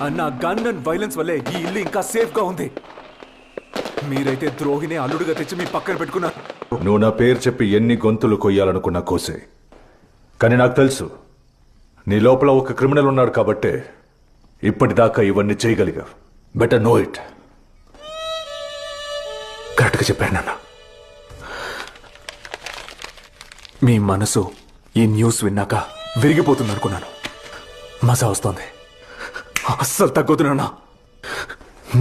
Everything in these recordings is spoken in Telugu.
అన్న గన్ అండ్ వైలెన్స్ వల్లే ఈ ఇల్లు ఇంకా సేఫ్ గా ఉంది. మీరైతే ద్రోహిని అల్లుడుగా తెచ్చి మీ పక్కన పెట్టుకున్నారు. నువ్వు నా పేరు చెప్పి ఎన్ని గొంతులు కొయ్యాలనుకున్నా కోసే, కానీ నాకు తెలుసు నీ లోపల ఒక క్రిమినల్ ఉన్నాడు కాబట్టే ఇప్పటిదాకా ఇవన్నీ చేయగలిగా. Better no it. కరెక్ట్గా చెప్పాను నాన్న. మీ మనసు ఈ న్యూస్ విన్నాక విరిగిపోతుంది అనుకున్నాను. మజా వస్తోంది. అస్సలు తగ్గొద్దునన్నా.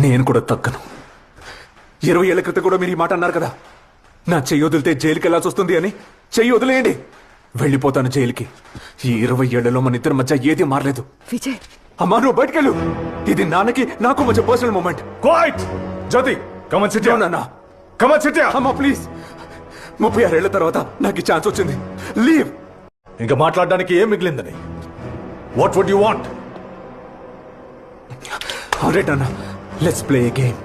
నేను కూడా తగ్గను. 20 ఏళ్ల క్రితం కూడా మీరు ఈ మాట అన్నారు కదా, నా చెయ్యి వదిలితే జైలుకి వెళ్ళాల్సి వస్తుంది అని. చెయ్యి వదిలేయండి, వెళ్ళిపోతాను జైలుకి. ఈ 20 ఏళ్లలో మన ఇద్దరి మధ్య ఏది మారలేదు. విజయ్, అమ్మా నువ్వు బయటకెళ్ళు. ఇది నాన్నకి నాకు మధ్య personal moment. Quiet Jyothi, come on sit. నాన్న కమ్ ఆన్ సిట్. అమ్మా ప్లీజ్. 36 ఏళ్ల తర్వాత నాకు ఈ ఛాన్స్ వచ్చింది. లీవ్. ఇంకా మాట్లాడడానికి ఏం మిగిలిందని? What would you want? Alright అన్న, లెట్స్ ప్లే ఏ గేమ్.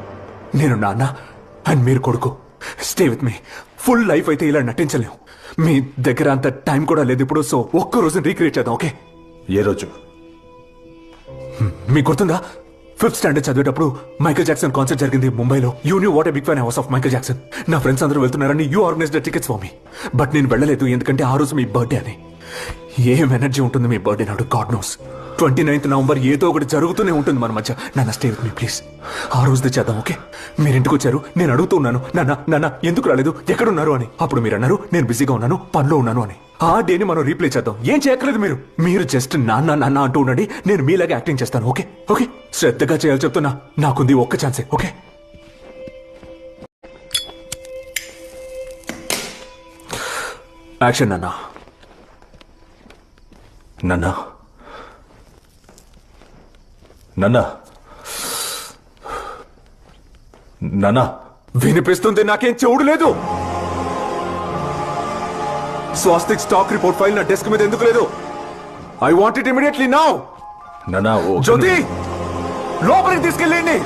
నేను నాన్న అండ్ మీరు కొడుకు. Stay with me. Full life అయితే ఇలా నటించలేము. మీ దగ్గర అంత టైం కూడా లేదు ఇప్పుడు. సో ఒక్క రోజు రీక్రియేట్ చేద్దాం, ఓకే? ఏ రోజు? మీకు గుర్తుందా, 5th స్టాండర్డ్ చదివేటప్పుడు మైకేల్ జాక్సన్ కాన్సర్ట్ జరిగింది ముంబైలో. You knew what a big fan I was of Michael Jackson. నా ఫ్రెండ్స్ అందరూ వెళ్తున్నారని you organised tickets for me. But నేను వెళ్ళలేదు, ఎందుకంటే ఆ రోజు మీ బర్త్డే అని. ఏం ఎనర్జీ ఉంటుంది మీ బర్త్డే నాడు, గాడ్ నోస్. 29th నవంబర్ ఏదో ఒకటి జరుగుతూనే ఉంటుంది మన మధ్య. నాన్న స్టే విత్ మీ ప్లీజ్. ఆ రోజుది చేద్దాం, ఓకే? మీరు ఇంటికి వచ్చారు, నేను అడుగుతూ ఉన్నాను, నాన్న ఎందుకు రాలేదు, ఎక్కడున్నారు అని. అప్పుడు మీరు అన్నారు నేను బిజీగా ఉన్నాను, పనిలో ఉన్నాను అని. ఆ డేని మనం రీప్లే చేద్దాం. ఏం చేయక్కర్లేదు మీరు జస్ట్ నాన్న అంటూ ఉండండి. నేను మీలాగే యాక్టింగ్ చేస్తాను, ఓకే? ఓకే, శ్రద్ధగా చేయాలి చెప్తున్నా. నాకుంది ఒక్క ఛాన్సే, ఓకే? యాక్షన్. నాన్న వినిపిస్తుంది, నాకేం చెవుడు లేదు. స్వాస్తిక్ స్టాక్ రిపోర్ట్ ఫైల్ నా డెస్క్ మీద ఎందుకు లేదు? I want it immediately now. Jyoti, లోపలికి తీసుకెళ్ళండి.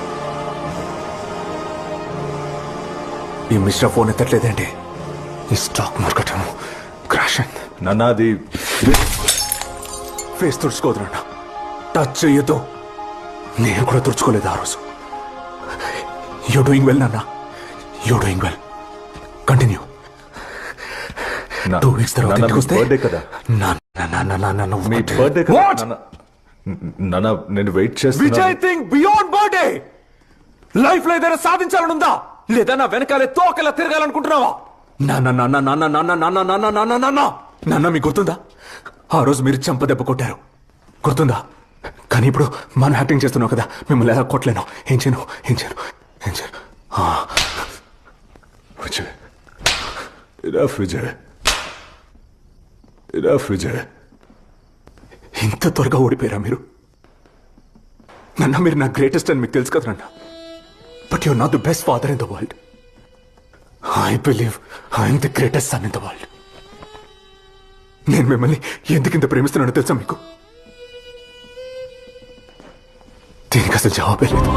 ఈ మిశ్రా ఫోన్ ఎత్తట్లేదండి. ఈ స్టాక్ మార్కెట్ క్రాష్ అయింది. అది ఫేస్ తుడుచుకోదు నాన్న, టచ్ చెయ్యొద్దు. నేను కూడా తుడుచుకోలేదు ఆ రోజు. యూ డూయింగ్ వెల్ నాన్న, you doing well. Continue. 2 weeks తర్వాత ఇంటికి వస్తే బర్త్డే కదా. మీ బర్త్డే కదా. నేను వెయిట్ చేస్తాను. Vijay think beyond birthday. Life లో ఏదైనా సాధించాలనుందా, లేదా నా వెనకాలే తోకలా తిరగాలనుకుంటున్నావా? నాన్న మీకు గుర్తుందా, ఆ రోజు మీరు చెంపదెబ్బ కొట్టారు, గుర్తుందా? కానీ ఇప్పుడు మనం యాక్టింగ్ చేస్తున్నావు కదా, మిమ్మల్ని ఎలా కొట్టలేను. ఏం చేయను. విజయ్, ఇంత త్వరగా ఓడిపోయారా మీరు? మీరు నా గ్రేటెస్ట్ అని మీకు తెలుసు కదా నాన్న. But you're not the best father in the world. I believe I'm the greatest son in the world. నేను మిమ్మల్ని ఎందుకు ఇంత ప్రేమిస్తున్నానో తెలుసా మీకు? దీనికి అసలు జవాబే లేదు.